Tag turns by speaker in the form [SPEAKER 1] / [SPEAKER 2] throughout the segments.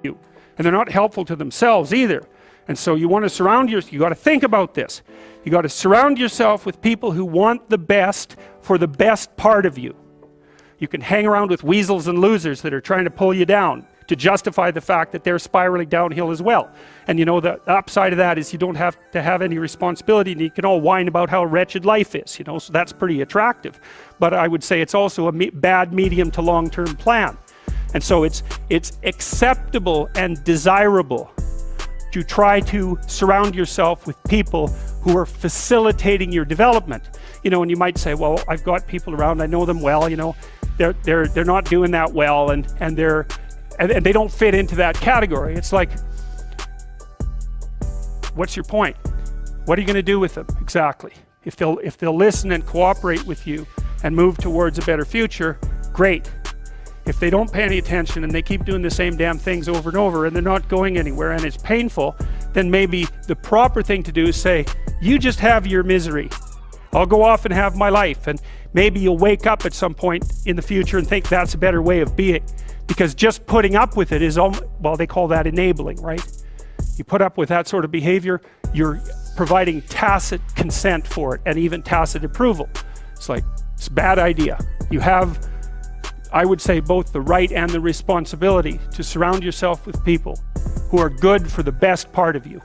[SPEAKER 1] you. And they're not helpful to themselves either. And so you want to surround yourself, you got to think about this. You got to surround yourself with people who want the best for the best part of you. You can hang around with weasels and losers that are trying to pull you down to justify the fact that they're spiraling downhill as well. And you know, the upside of that is you don't have to have any responsibility, and you can all whine about how wretched life is, you know, so that's pretty attractive. But I would say it's also a bad medium to long-term plan. And so it's acceptable and desirable to try to surround yourself with people who are facilitating your development. You know, and you might say, well, I've got people around, I know them well, you know, they're not doing that well, and they don't fit into that category. It's like, what's your point? What are you going to do with them exactly? If they'll listen and cooperate with you and move towards a better future, great. If they don't pay any attention and they keep doing the same damn things over and over and they're not going anywhere and it's painful, then maybe the proper thing to do is say, you just have your misery. I'll go off and have my life. And maybe you'll wake up at some point in the future and think that's a better way of being. Because just putting up with it is, well, they call that enabling, right? You put up with that sort of behavior, you're providing tacit consent for it and even tacit approval. It's like, it's a bad idea. You have, I would say, both the right and the responsibility to surround yourself with people who are good for the best part of you.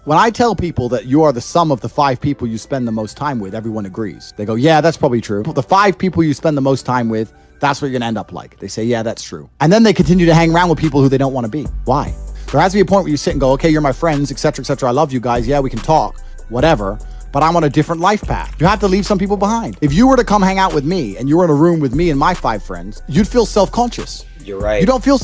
[SPEAKER 2] When I tell people that you are the sum of the 5 people you spend the most time with, everyone agrees. They go, yeah, that's probably true. The 5 people you spend the most time with, that's what you're gonna end up like. They say, yeah, that's true. And then they continue to hang around with people who they don't want to be. Why? There has to be a point where you sit and go, okay, you're my friends, etc., etc. I love you guys. Yeah, we can talk, whatever. But I'm on a different life path. You have to leave some people behind. If you were to come hang out with me and you were in a room with me and my 5 friends, you'd feel self-conscious.
[SPEAKER 3] You're right.
[SPEAKER 2] You don't feel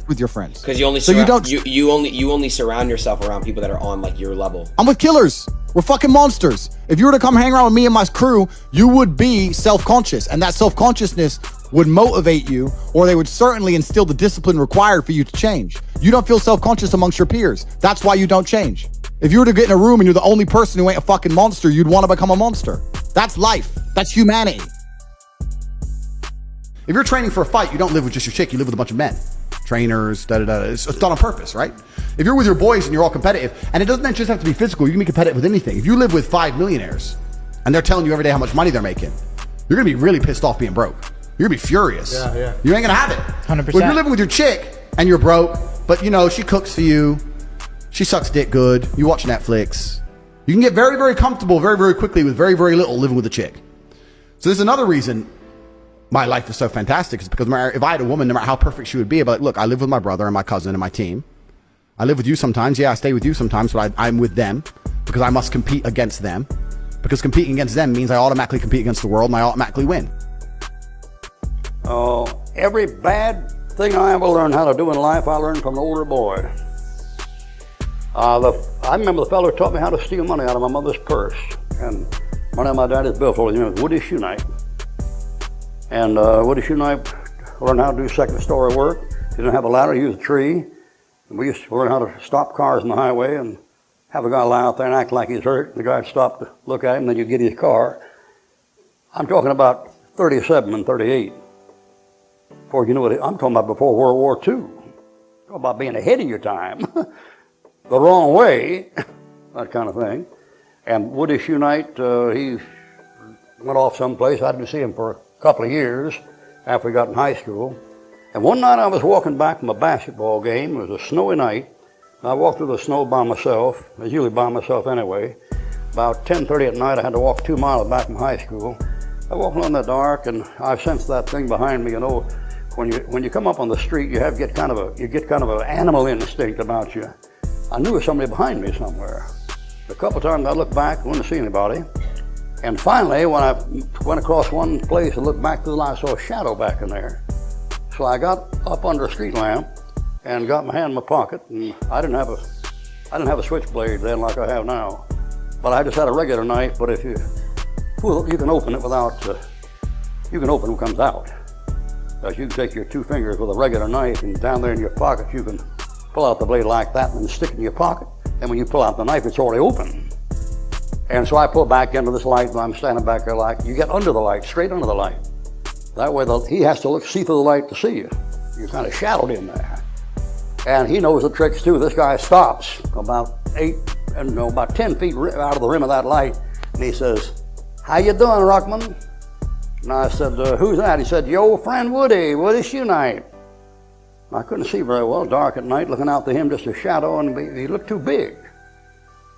[SPEAKER 2] with your friends
[SPEAKER 3] because you only you only surround yourself around people that are on like your level.
[SPEAKER 2] I'm with killers. We're fucking monsters. If you were to come hang around with me and my crew, you would be self-conscious, and that self-consciousness would motivate you, or they would certainly instill the discipline required for you to change. You don't feel self-conscious amongst your peers. That's why you don't change. If you were to get in a room and you're the only person who ain't a fucking monster, you'd want to become a monster. That's life. That's humanity. If you're training for a fight, you don't live with just your chick, you live with a bunch of men. Trainers, It's done on purpose, right? If you're with your boys and you're all competitive, and it doesn't just have to be physical, you can be competitive with anything. If you live with 5 millionaires and they're telling you every day how much money they're making, you're gonna be really pissed off being broke. You're gonna be furious. Yeah. You ain't gonna have it.
[SPEAKER 4] 100%.
[SPEAKER 2] When you're living with your chick and you're broke, but you know, she cooks for you, she sucks dick good, you watch Netflix, you can get very, very comfortable very, very quickly with very, very little living with a chick. So there's another reason my life is so fantastic, is because if I had a woman, no matter how perfect she would be, but look, I live with my brother and my cousin and my team. I live with you sometimes. Yeah, I stay with you sometimes, but I'm with them because I must compete against them. Because competing against them means I automatically compete against the world and I automatically win.
[SPEAKER 5] Every bad thing I ever learned how to do in life, I learned from an older boy. I remember the fellow who taught me how to steal money out of my mother's purse. And one of my daddy's billfold, his name was Woody Shoenight. And Woody Shoenight learned how to do second story work. He didn't have a ladder, he used a tree. And we used to learn how to stop cars on the highway and have a guy lie out there and act like he's hurt. The guy would stop to look at him, then you'd get his car. I'm talking about 37 and 38. Before you know it, I'm talking about before World War II. Talk about being ahead of your time. The wrong way, that kind of thing. And Woody Shoenight, he went off someplace. I didn't see him for a couple of years after we got in high school. And one night I was walking back from a basketball game. It was a snowy night. I walked through the snow by myself. I was usually by myself anyway. About 10:30 at night, I had to walk 2 miles back from high school. I walked along in the dark, and I sensed that thing behind me. You know, when you come up on the street, you get kind of an animal instinct about you. I knew there was somebody behind me somewhere. A couple times I looked back, I didn't see anybody. And finally, when I went across one place and looked back through the light, I saw a shadow back in there. So I got up under a street lamp and got my hand in my pocket, and I didn't have a switchblade then like I have now. But I just had a regular knife, but if you can open it without, you can open what comes out. Because you can take your 2 fingers with a regular knife, and down there in your pocket you can pull out the blade like that and stick it in your pocket. And when you pull out the knife, it's already open. And so I pull back into this light, and I'm standing back there like, you get under the light, straight under the light. That way he has to see through the light to see you. You're kind of shadowed in there. And he knows the tricks too. This guy stops about 10 feet out of the rim of that light, and he says, "How you doing, Ruckman?" And I said, "Who's that?" He said, "Your old friend Woody Shoe Knight." I couldn't see very well, dark at night, looking out to him, just a shadow, and he looked too big.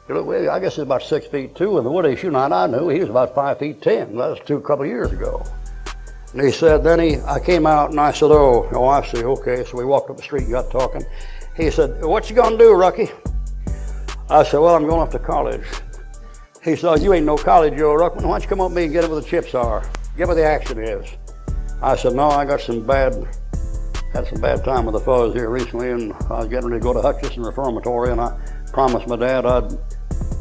[SPEAKER 5] He looked, I guess he's about 6'2", and the Woody Shoe Knight I knew, he was about 5'10". That was a couple of years ago. And he said, I came out and I said, oh, I see, okay. So we walked up the street and got talking. He said, "What you gonna do, Rucky?" I said, "Well, I'm going off to college." He said, "Oh, you ain't no college, Joe Ruckman. Why don't you come up with me and get it where the chips are? Get where the action is." I said, "No, I had some bad time with the fellows here recently, and I was getting ready to go to Hutchinson Reformatory, and I promised my dad I'd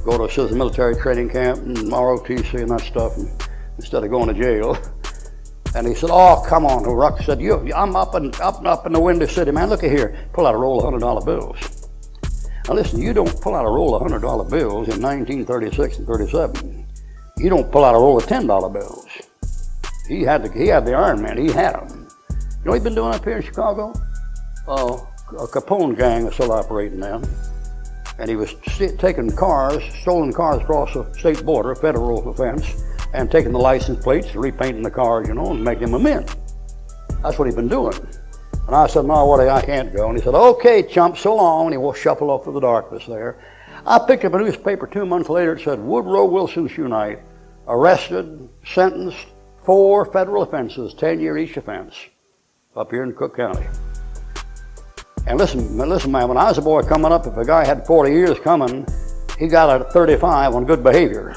[SPEAKER 5] go to Citizen Military Training Camp and ROTC and that stuff, and instead of going to jail." And he said, "Oh, come on, Ruck." Said, "I'm up in the Windy City, man. Look at here. Pull out a roll of $100 bills." Now listen, you don't pull out a roll of $100 bills in 1936 and 37. You don't pull out a roll of $10 bills. He had the Iron Man. He had them. You know what he's been doing up here in Chicago? A Capone gang was still operating now. And he was taking stolen cars across the state border, a federal offense, and taking the license plates, repainting the cars, and making them mint. That's what he's been doing. And I said, "No, Woody, I can't go." And he said, "Okay, chump, so long." And he shuffled off through the darkness there. I picked up a newspaper 2 months later. It said, "Woodrow Wilson Shoe Knight, arrested, sentenced, 4 federal offenses, 10-year each offense, up here in Cook County." And listen, man, when I was a boy coming up, if a guy had 40 years coming, he got a 35 on good behavior.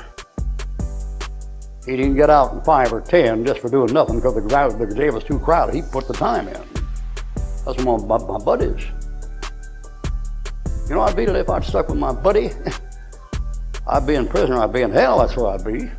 [SPEAKER 5] He didn't get out in 5 or 10 just for doing nothing because the day was too crowded. He put the time in. That's what my buddies. You know, I'd be if I'd stuck with my buddy. I'd be in prison or I'd be in hell, that's where I'd be.